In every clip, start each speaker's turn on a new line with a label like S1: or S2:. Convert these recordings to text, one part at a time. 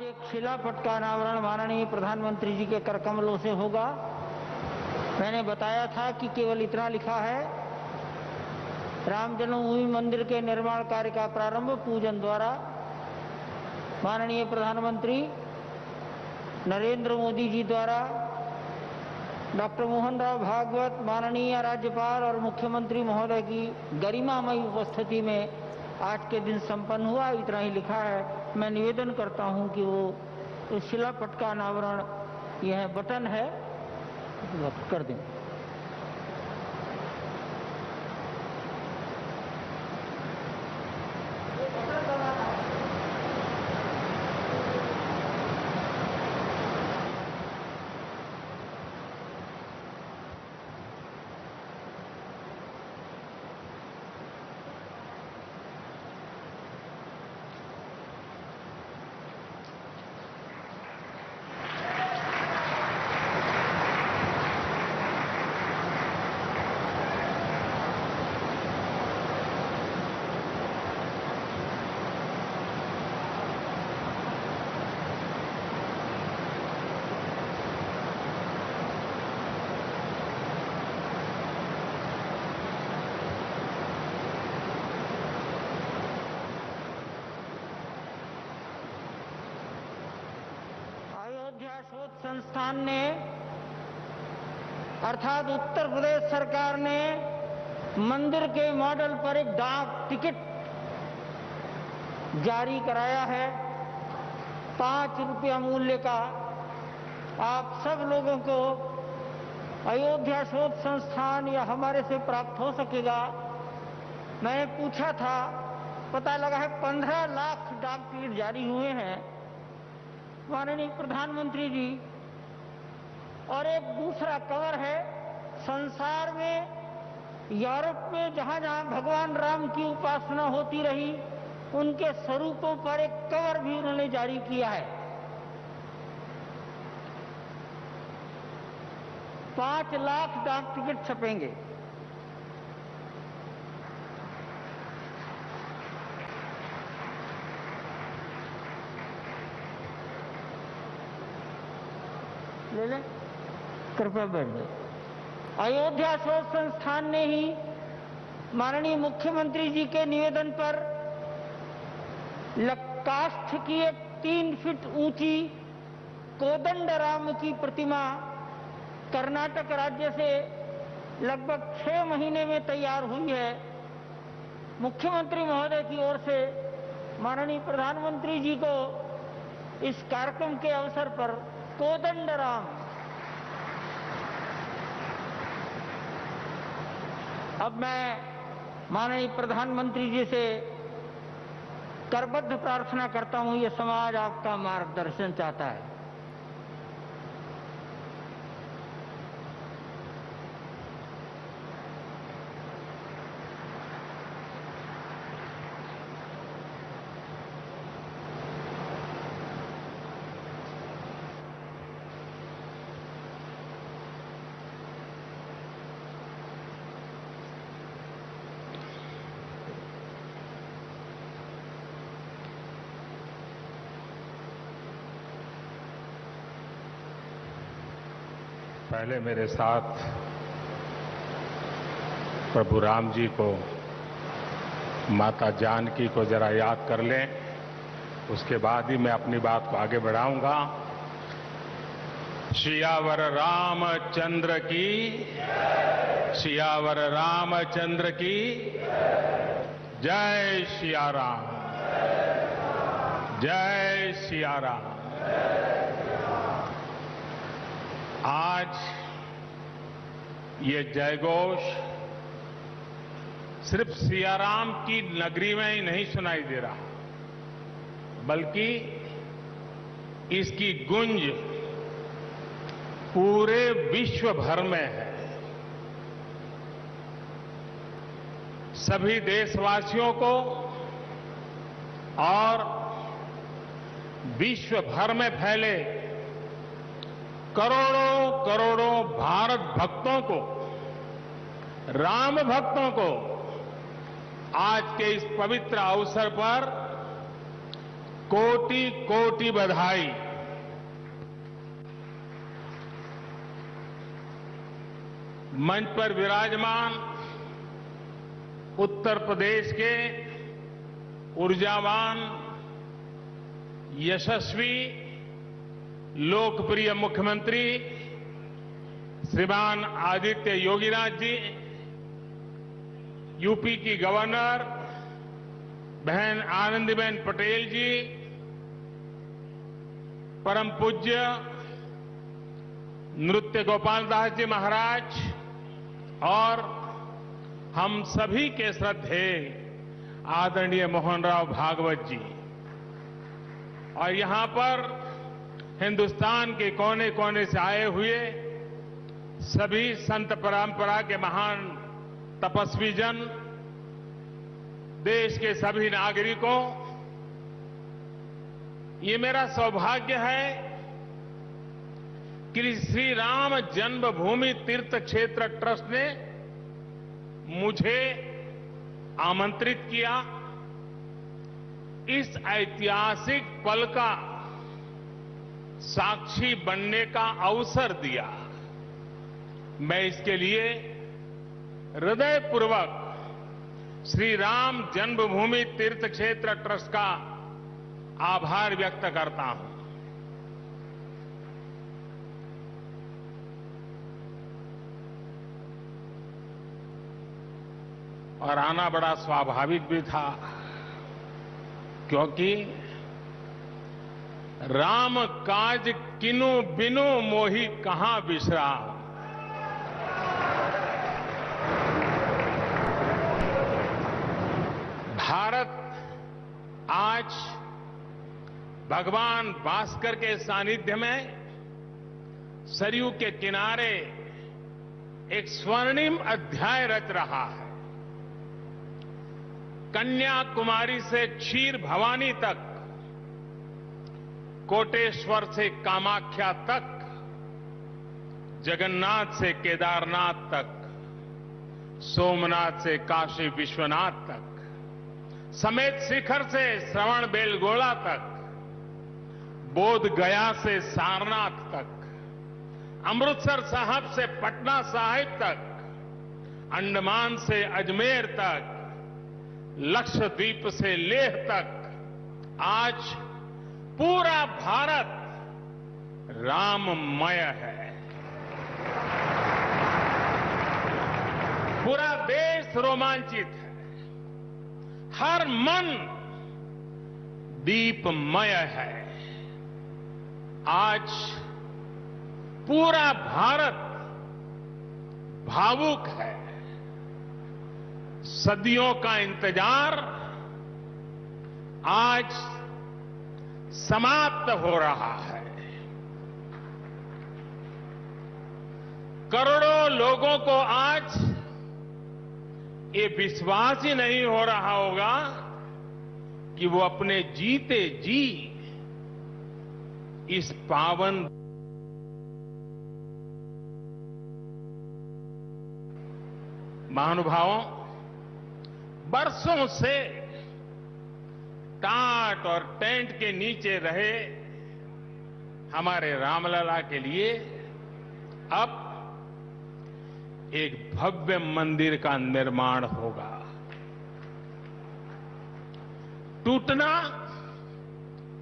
S1: एक शिलापट का अनावरण माननीय प्रधानमंत्री जी के कर कमलों से होगा। मैंने बताया था कि केवल इतना लिखा है, राम जन्मभूमि मंदिर के निर्माण कार्य का प्रारंभ पूजन द्वारा माननीय प्रधानमंत्री नरेंद्र मोदी जी द्वारा डॉक्टर मोहन राव भागवत माननीय राज्यपाल और मुख्यमंत्री महोदय की गरिमामयी उपस्थिति में आज के दिन संपन्न हुआ। इतना ही लिखा है। मैं निवेदन करता हूं कि वो शिलापट का अनावरण, यह बटन है, कर दें। अयोध्या शोध संस्थान ने अर्थात उत्तर प्रदेश सरकार ने मंदिर के मॉडल पर एक डाक टिकट जारी कराया है 5 रुपया मूल्य का। आप सब लोगों को अयोध्या शोध संस्थान या हमारे से प्राप्त हो सकेगा। मैंने पूछा था, पता लगा है 15 लाख डाक टिकट जारी हुए हैं माननीय प्रधानमंत्री जी। और एक दूसरा कवर है, संसार में, यूरोप में जहां जहां भगवान राम की उपासना होती रही उनके स्वरूपों पर एक कवर भी उन्होंने जारी किया है। 5 लाख डाक टिकट छपेंगे। ले लें, कृपया बैठ जाए। अयोध्या शोध संस्थान ने ही माननीय मुख्यमंत्री जी के निवेदन पर काष्ठ की एक 3 फीट ऊंची कोदंडराम की प्रतिमा कर्नाटक राज्य से लगभग 6 महीने में तैयार हुई है। मुख्यमंत्री महोदय की ओर से माननीय प्रधानमंत्री जी को इस कार्यक्रम के अवसर पर कोदंडराम, अब मैं माननीय प्रधानमंत्री जी से करबद्ध प्रार्थना करता हूं, ये समाज आपका मार्गदर्शन चाहता है।
S2: पहले मेरे साथ प्रभु राम जी को, माता जानकी को जरा याद कर लें, उसके बाद ही मैं अपनी बात को आगे बढ़ाऊंगा। सियावर रामचंद्र की, सियावर रामचंद्र की जय सिया राम, जय सिया राम। आज ये जयघोष सिर्फ सियाराम की नगरी में ही नहीं सुनाई दे रहा, बल्कि इसकी गूंज पूरे विश्व भर में है। सभी देशवासियों को और विश्व भर में फैले करोड़ों करोड़ों भारत भक्तों को, राम भक्तों को, आज के इस पवित्र अवसर पर कोटि कोटि बधाई। मंच पर विराजमान उत्तर प्रदेश के ऊर्जावान, यशस्वी, लोकप्रिय मुख्यमंत्री श्रीमान आदित्य योगीनाथ जी, यूपी की गवर्नर बहन आनंदीबेन पटेल जी, परम पूज्य नृत्य गोपाल दास जी महाराज और हम सभी के श्रद्धेय आदरणीय मोहनराव भागवत जी, और यहां पर हिंदुस्तान के कोने कोने से आए हुए सभी संत परंपरा के महान तपस्वी जन, देश के सभी नागरिकों, ये मेरा सौभाग्य है कि श्री राम जन्मभूमि तीर्थ क्षेत्र ट्रस्ट ने मुझे आमंत्रित किया, इस ऐतिहासिक पल का साक्षी बनने का अवसर दिया। मैं इसके लिए हृदयपूर्वक श्री राम जन्मभूमि तीर्थ क्षेत्र ट्रस्ट का आभार व्यक्त करता हूं। और आना बड़ा स्वाभाविक भी था, क्योंकि राम काज किनु बिनु मोहि कहां विश्राम। भारत आज भगवान भास्कर के सानिध्य में सरयू के किनारे एक स्वर्णिम अध्याय रच रहा है। कन्याकुमारी से क्षीर भवानी तक, कोटेश्वर से कामाख्या तक, जगन्नाथ से केदारनाथ तक, सोमनाथ से काशी विश्वनाथ तक, समेत शिखर से श्रवण बेलगोला तक, बोध गया से सारनाथ तक, अमृतसर साहब से पटना साहिब तक, अंडमान से अजमेर तक, लक्षद्वीप से लेह तक, आज पूरा भारत राममय है। पूरा देश रोमांचित है, हर मन दीपमय है। आज पूरा भारत भावुक है। सदियों का इंतजार आज समाप्त हो रहा है। करोड़ों लोगों को आज ये विश्वास ही नहीं हो रहा होगा कि वो अपने जीते जी इस पावन महानुभावों, बरसों से टाट और टेंट के नीचे रहे हमारे रामलला के लिए अब एक भव्य मंदिर का निर्माण होगा। टूटना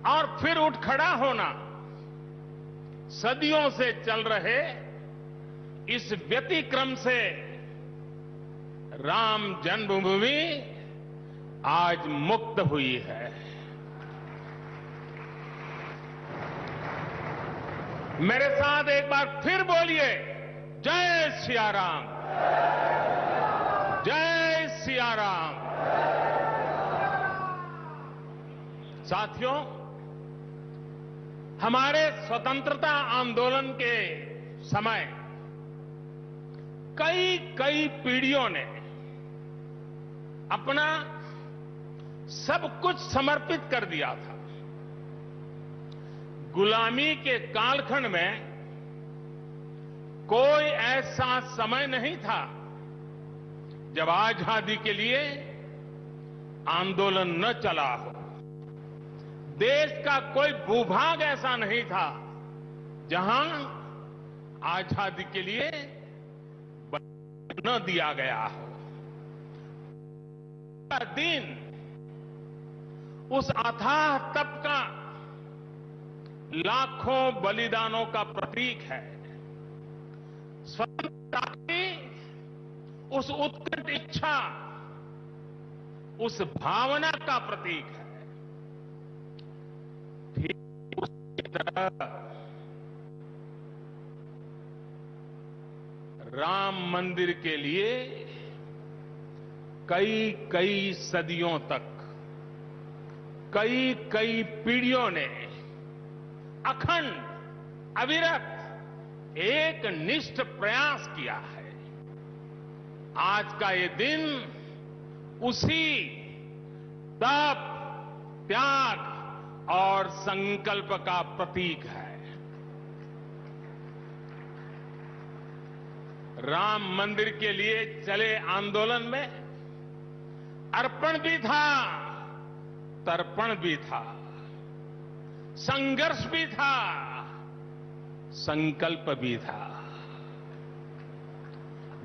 S2: और फिर उठ खड़ा होना सदियों से चल रहे इस व्यतिक्रम से राम जन्मभूमि आज मुक्त हुई है। मेरे साथ एक बार फिर बोलिए, जय सिया राम, जय सिया राम। साथियों, हमारे स्वतंत्रता आंदोलन के समय कई पीढ़ियों ने अपना सब कुछ समर्पित कर दिया था। गुलामी के कालखंड में कोई ऐसा समय नहीं था जब आजादी के लिए आंदोलन न चला हो। देश का कोई भूभाग ऐसा नहीं था जहां आजादी के लिए न दिया गया हो। दिन उस अथाह तप का लाखों बलिदानों का प्रतीक है। स्वतंत्रता की उस उत्कट इच्छा, उस भावना का प्रतीक है। ठीक उसी तरह राम मंदिर के लिए कई कई सदियों तक, कई कई पीढ़ियों ने अखंड, अविरत एक निष्ठ प्रयास किया है। आज का ये दिन उसी तप, त्याग और संकल्प का प्रतीक है। राम मंदिर के लिए चले आंदोलन में अर्पण भी था, तर्पण भी था, संघर्ष भी था, संकल्प भी था।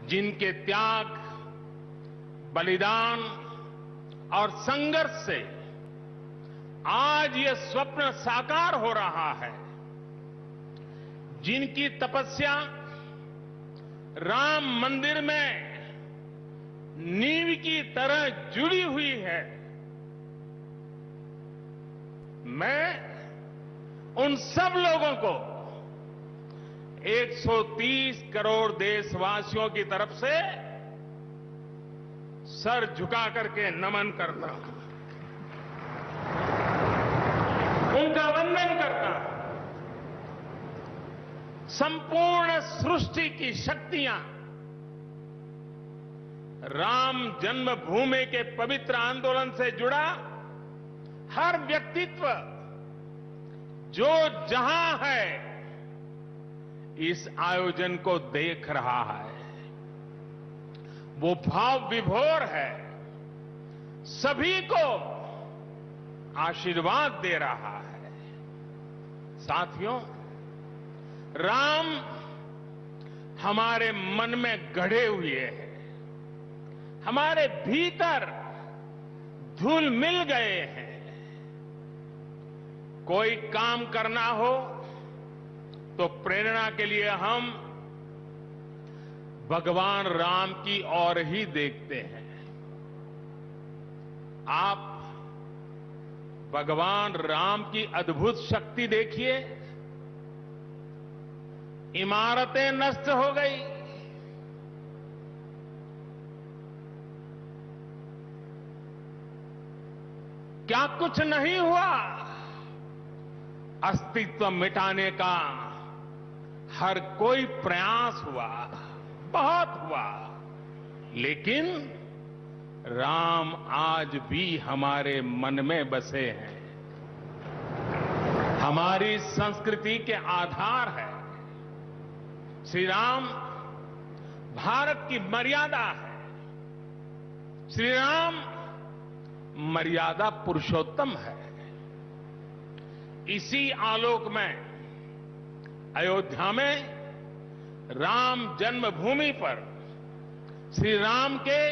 S2: जिनके त्याग, बलिदान और संघर्ष से आज ये स्वप्न साकार हो रहा है, जिनकी तपस्या राम मंदिर में नींव की तरह जुड़ी हुई है, मैं उन सब लोगों को 130 करोड़ देशवासियों की तरफ से सर झुका करके नमन करता हूं, उनका वंदन करता हूं। संपूर्ण सृष्टि की शक्तियां राम जन्मभूमि के पवित्र आंदोलन से जुड़ा हर व्यक्तित्व जो जहां है इस आयोजन को देख रहा है, वो भाव विभोर है, सभी को आशीर्वाद दे रहा है। साथियों, राम हमारे मन में गढ़े हुए हैं, हमारे भीतर धुल मिल गए हैं। कोई काम करना हो तो प्रेरणा के लिए हम भगवान राम की ओर ही देखते हैं। आप भगवान राम की अद्भुत शक्ति देखिए। इमारतें नष्ट हो गई, क्या कुछ नहीं हुआ? अस्तित्व मिटाने का हर कोई प्रयास हुआ, बहुत हुआ, लेकिन राम आज भी हमारे मन में बसे हैं, हमारी संस्कृति के आधार है। श्री राम भारत की मर्यादा है। श्री राम मर्यादा पुरुषोत्तम है। इसी आलोक में अयोध्या में राम जन्मभूमि पर श्री राम के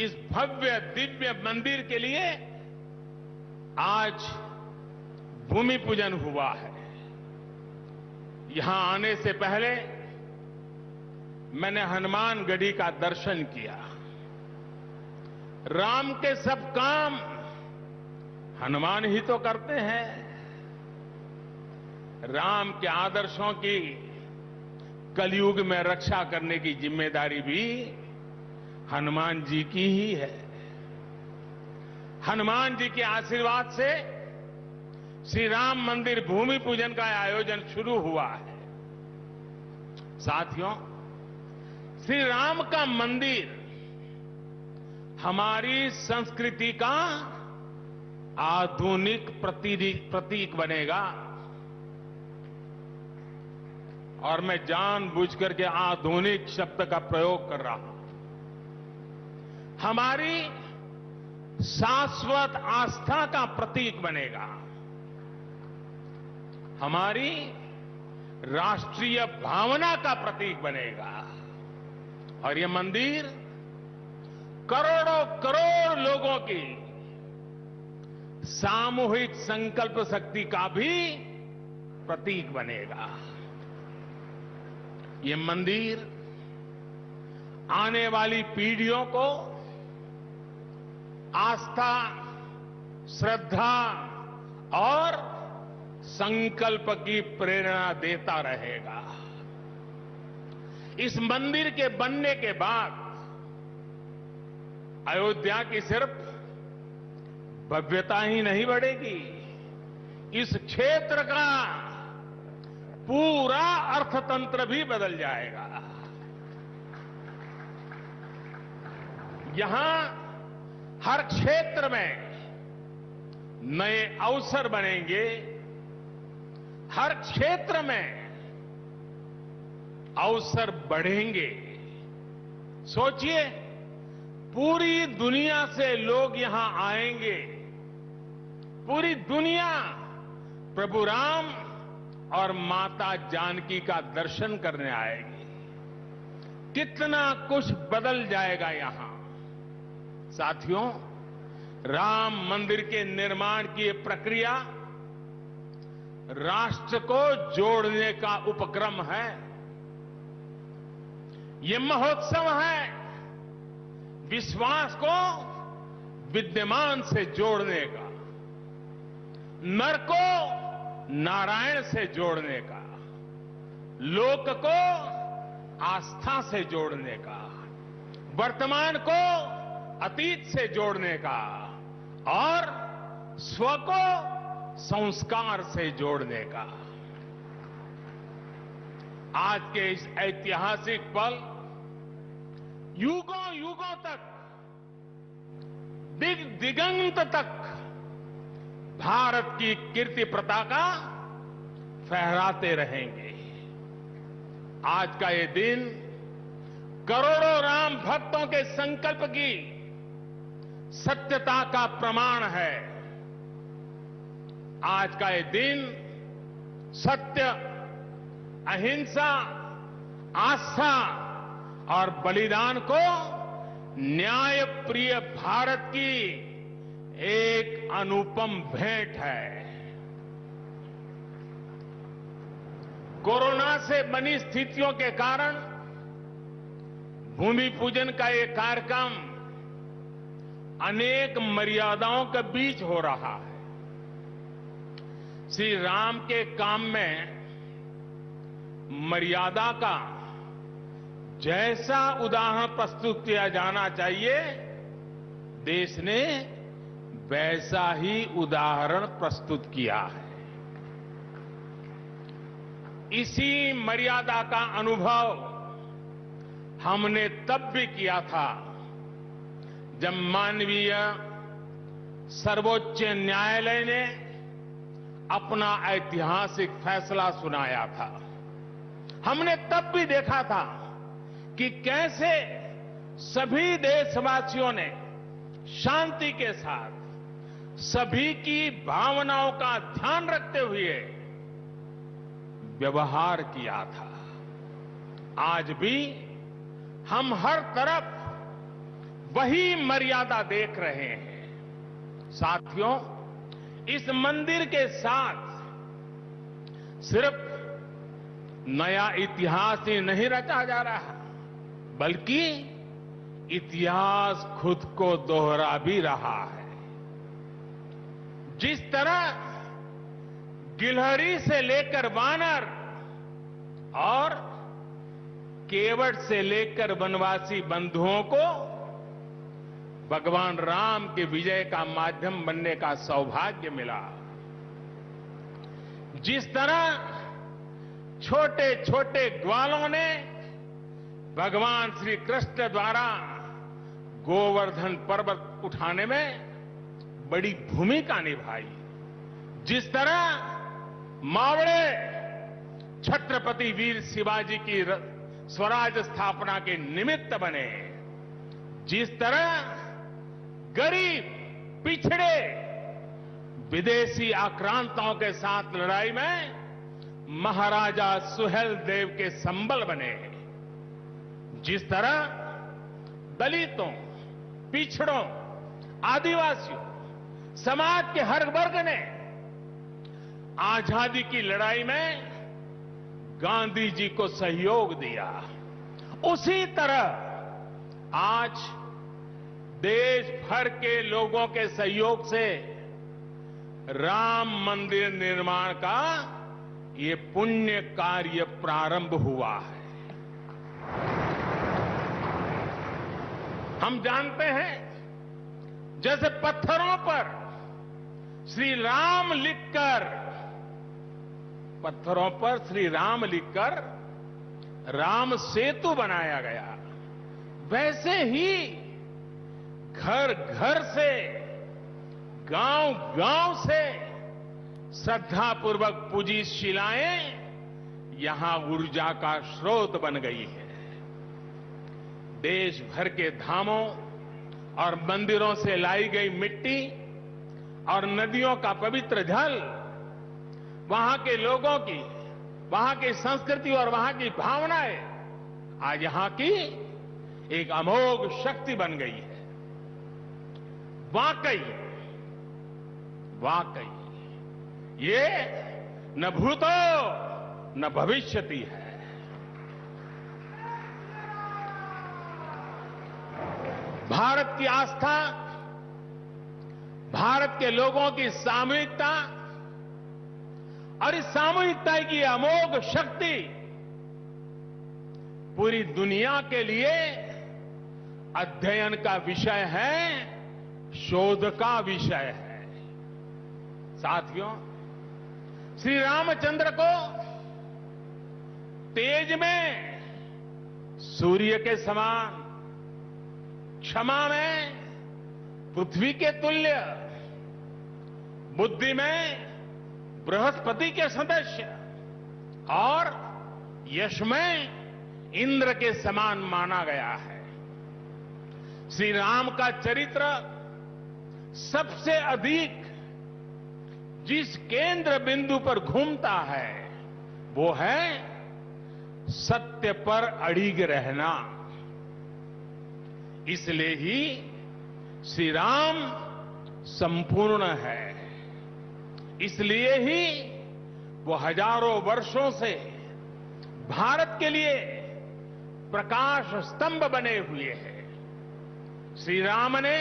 S2: इस भव्य दिव्य मंदिर के लिए आज भूमि पूजन हुआ है। यहां आने से पहले मैंने हनुमानगढ़ी का दर्शन किया। राम के सब काम हनुमान ही तो करते हैं। राम के आदर्शों की कलयुग में रक्षा करने की जिम्मेदारी भी हनुमान जी की ही है। हनुमान जी के आशीर्वाद से श्री राम मंदिर भूमि पूजन का आयोजन शुरू हुआ है। साथियों, श्री राम का मंदिर हमारी संस्कृति का आधुनिक प्रतीक बनेगा। और मैं जानबूझकर के आधुनिक शब्द का प्रयोग कर रहा हूं। हमारी शाश्वत आस्था का प्रतीक बनेगा। हमारी राष्ट्रीय भावना का प्रतीक बनेगा और ये मंदिर करोड़ों करोड़ लोगों की सामूहिक संकल्प शक्ति का भी प्रतीक बनेगा। ये मंदिर आने वाली पीढ़ियों को आस्था, श्रद्धा और संकल्प की प्रेरणा देता रहेगा। इस मंदिर के बनने के बाद अयोध्या की सिर्फ भव्यता ही नहीं बढ़ेगी, इस क्षेत्र का पूरा अर्थतंत्र भी बदल जाएगा। यहां हर क्षेत्र में नए अवसर बनेंगे, हर क्षेत्र में अवसर बढ़ेंगे। सोचिए, पूरी दुनिया से लोग यहां आएंगे, पूरी दुनिया प्रभु राम और माता जानकी का दर्शन करने आएगी। कितना कुछ बदल जाएगा यहां। साथियों, राम मंदिर के निर्माण की ये प्रक्रिया राष्ट्र को जोड़ने का उपक्रम है। ये महोत्सव है विश्वास को विद्यमान से जोड़ने का, नर को नारायण से जोड़ने का, लोक को आस्था से जोड़ने का, वर्तमान को अतीत से जोड़ने का और स्व को संस्कार से जोड़ने का। आज के इस ऐतिहासिक पल युगों युगों तक, दिग दिगंत तक भारत की कीर्ति पताका फहराते रहेंगे। आज का ये दिन करोड़ों राम भक्तों के संकल्प की सत्यता का प्रमाण है। आज का ये दिन सत्य, अहिंसा, आस्था और बलिदान को न्याय प्रिय भारत की एक अनुपम भेंट है। कोरोना से बनी स्थितियों के कारण भूमि पूजन का ये कार्यक्रम अनेक मर्यादाओं के बीच हो रहा है। श्री राम के काम में मर्यादा का जैसा उदाहरण प्रस्तुत किया जाना चाहिए, देश ने वैसा ही उदाहरण प्रस्तुत किया है। इसी मर्यादा का अनुभव हमने तब भी किया था जब मानवीय सर्वोच्च न्यायालय ने अपना ऐतिहासिक फैसला सुनाया था। हमने तब भी देखा था कि कैसे सभी देशवासियों ने शांति के साथ सभी की भावनाओं का ध्यान रखते हुए व्यवहार किया था। आज भी हम हर तरफ वही मर्यादा देख रहे हैं। साथियों, इस मंदिर के साथ सिर्फ नया इतिहास ही नहीं रचा जा रहा, बल्कि इतिहास खुद को दोहरा भी रहा है। जिस तरह गिलहरी से लेकर वानर और केवट से लेकर वनवासी बंधुओं को भगवान राम के विजय का माध्यम बनने का सौभाग्य मिला, जिस तरह छोटे छोटे ग्वालों ने भगवान श्री कृष्ण द्वारा गोवर्धन पर्वत उठाने में बड़ी भूमिका निभाई, जिस तरह मावड़े छत्रपति वीर शिवाजी की स्वराज स्थापना के निमित्त बने, जिस तरह गरीब, पिछड़े, विदेशी आक्रांताओं के साथ लड़ाई में महाराजा सुहेल देव के संबल बने। जिस तरह दलितों, पिछड़ों, आदिवासियों, समाज के हर वर्ग ने आजादी की लड़ाई में गांधी जी को सहयोग दिया, उसी तरह आज देश भर के लोगों के सहयोग से राम मंदिर निर्माण का ये पुण्य कार्य प्रारंभ हुआ है। हम जानते हैं, जैसे पत्थरों पर श्री राम लिखकर, पत्थरों पर श्री राम लिखकर राम सेतु बनाया गया, वैसे ही घर घर से, गांव गांव से श्रद्धापूर्वक पूजी शिलाएं यहां ऊर्जा का स्रोत बन गई है। देश भर के धामों और मंदिरों से लाई गई मिट्टी और नदियों का पवित्र जल वहां के लोगों की, वहां की संस्कृति और वहां की भावनाएं आज यहां की एक अमोघ शक्ति बन गई है। वाकई वाकई ये न भूतो न भविष्यति है। भारत की आस्था, भारत के लोगों की सामूहिकता और इस सामूहिकता की अमोघ शक्ति पूरी दुनिया के लिए अध्ययन का विषय है, शोध का विषय है। साथियों, श्री रामचंद्र को तेज में सूर्य के समान, क्षमा में पृथ्वी के तुल्य, बुद्धि में बृहस्पति के सदस्य और यश में इंद्र के समान माना गया है। श्री राम का चरित्र सबसे अधिक जिस केंद्र बिंदु पर घूमता है वो है सत्य पर अड़िग रहना। इसलिए ही श्री राम संपूर्ण है, इसलिए ही वो हजारों वर्षों से भारत के लिए प्रकाश स्तंभ बने हुए हैं। श्री राम ने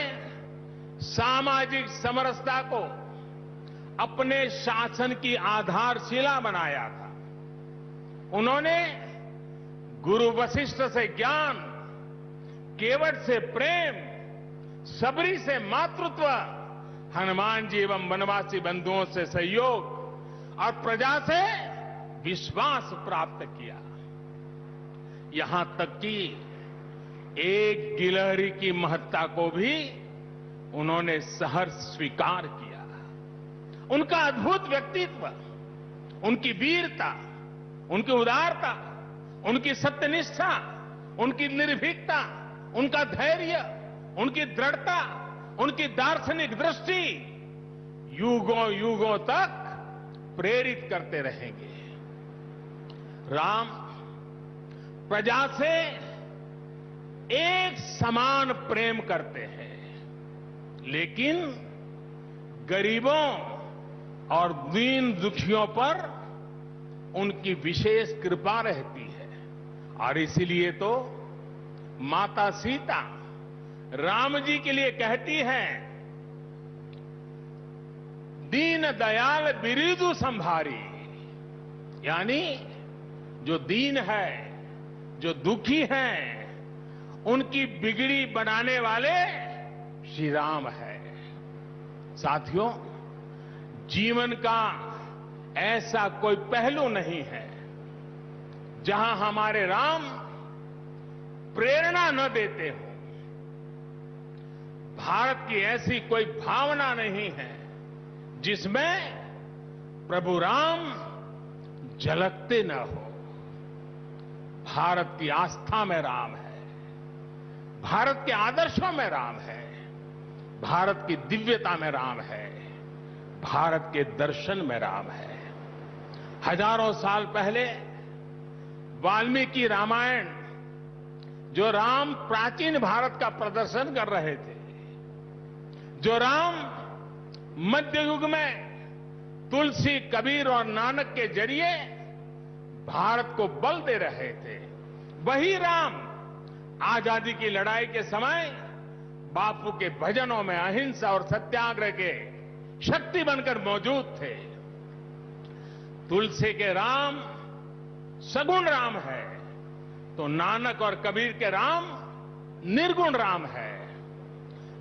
S2: सामाजिक समरसता को अपने शासन की आधारशिला बनाया था। उन्होंने गुरु वशिष्ठ से ज्ञान, केवट से प्रेम, सबरी से मातृत्व, हनुमान जी एवं वनवासी बंधुओं से सहयोग और प्रजा से विश्वास प्राप्त किया। यहां तक कि एक गिलहरी की महत्ता को भी उन्होंने सहर्ष स्वीकार किया। उनका अद्भुत व्यक्तित्व, उनकी वीरता, उनकी उदारता, उनकी सत्यनिष्ठा, उनकी निर्भीकता, उनका धैर्य, उनकी दृढ़ता, उनकी दार्शनिक दृष्टि युगों युगों तक प्रेरित करते रहेंगे। राम प्रजा से एक समान प्रेम करते हैं, लेकिन गरीबों और दीन दुखियों पर उनकी विशेष कृपा रहती है। और इसीलिए तो माता सीता राम जी के लिए कहती हैं, दीन दयाल बिरिदु संभारी, यानी जो दीन है, जो दुखी हैं, उनकी बिगड़ी बनाने वाले श्री राम है। साथियों, जीवन का ऐसा कोई पहलू नहीं है जहां हमारे राम प्रेरणा न देते हो। भारत की ऐसी कोई भावना नहीं है जिसमें प्रभु राम झलकते न हो। भारत की आस्था में राम है, भारत के आदर्शों में राम है, भारत की दिव्यता में राम है, भारत के दर्शन में राम है। हजारों साल पहले वाल्मीकि रामायण, जो राम प्राचीन भारत का प्रदर्शन कर रहे थे, जो राम मध्य युग में तुलसी, कबीर और नानक के जरिए भारत को बल दे रहे थे, वही राम आजादी की लड़ाई के समय बापू के भजनों में अहिंसा और सत्याग्रह के शक्ति बनकर मौजूद थे। तुलसी के राम सगुण राम है, तो नानक और कबीर के राम निर्गुण राम है।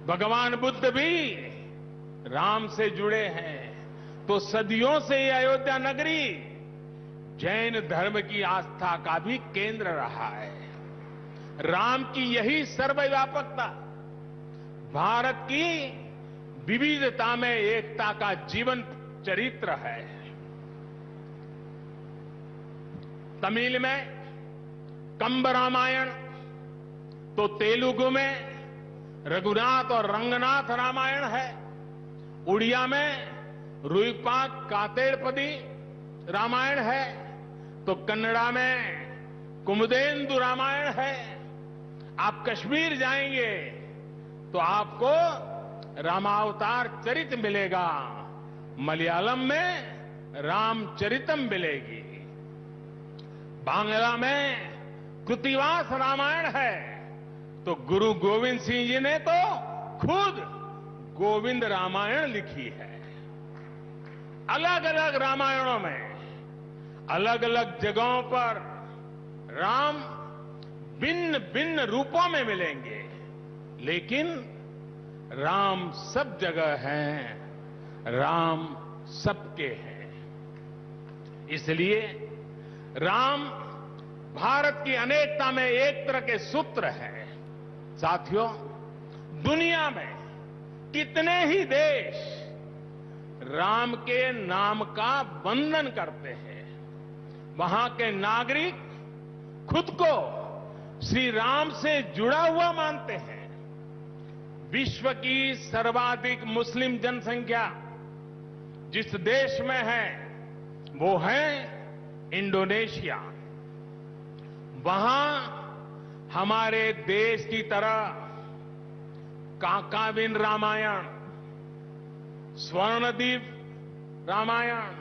S2: भगवान बुद्ध भी राम से जुड़े हैं, तो सदियों से ये अयोध्या नगरी जैन धर्म की आस्था का भी केंद्र रहा है। राम की यही सर्वव्यापकता भारत की विविधता में एकता का जीवन चरित्र है। तमिल में कंब रामायण, तो तेलुगु में रघुनाथ और रंगनाथ रामायण है। उड़िया में रुईपाक कातेड़पदी रामायण है, तो कन्नड़ा में कुमुदेन्दु रामायण है। आप कश्मीर जाएंगे तो आपको रामावतार चरित मिलेगा, मलयालम में रामचरितम मिलेगी, बांग्ला में कृतिवास रामायण है, तो गुरु गोविंद सिंह जी ने तो खुद गोविंद रामायण लिखी है। अलग अलग रामायणों में अलग अलग जगहों पर राम भिन्न भिन्न रूपों में मिलेंगे, लेकिन राम सब जगह हैं, राम सबके हैं। इसलिए राम भारत की अनेकता में एक तरह के सूत्र है। साथियों, दुनिया में कितने ही देश राम के नाम का वंदन करते हैं। वहां के नागरिक खुद को श्री राम से जुड़ा हुआ मानते हैं। विश्व की सर्वाधिक मुस्लिम जनसंख्या जिस देश में है वो है इंडोनेशिया। वहां हमारे देश की तरह काकाविन रामायण, स्वर्णदीप रामायण,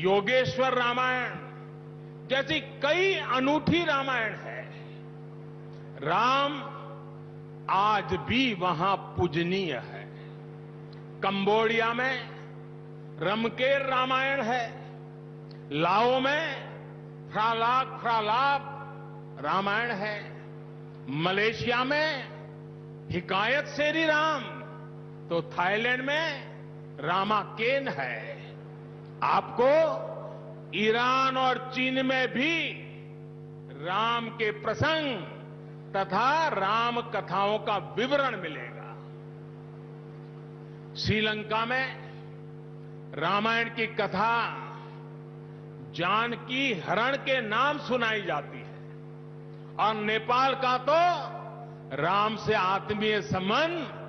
S2: योगेश्वर रामायण जैसी कई अनूठी रामायण है। राम आज भी वहां पूजनीय है। कंबोडिया में रमकेर रामायण है, लाओ में फ्रालाप रामायण है, मलेशिया में हिकायत शेरी राम, तो थाईलैंड में रामाकेन है। आपको ईरान और चीन में भी राम के प्रसंग तथा राम कथाओं का विवरण मिलेगा। श्रीलंका में रामायण की कथा जानकी हरण के नाम सुनाई जाती है और नेपाल का तो राम से आत्मीय संबंध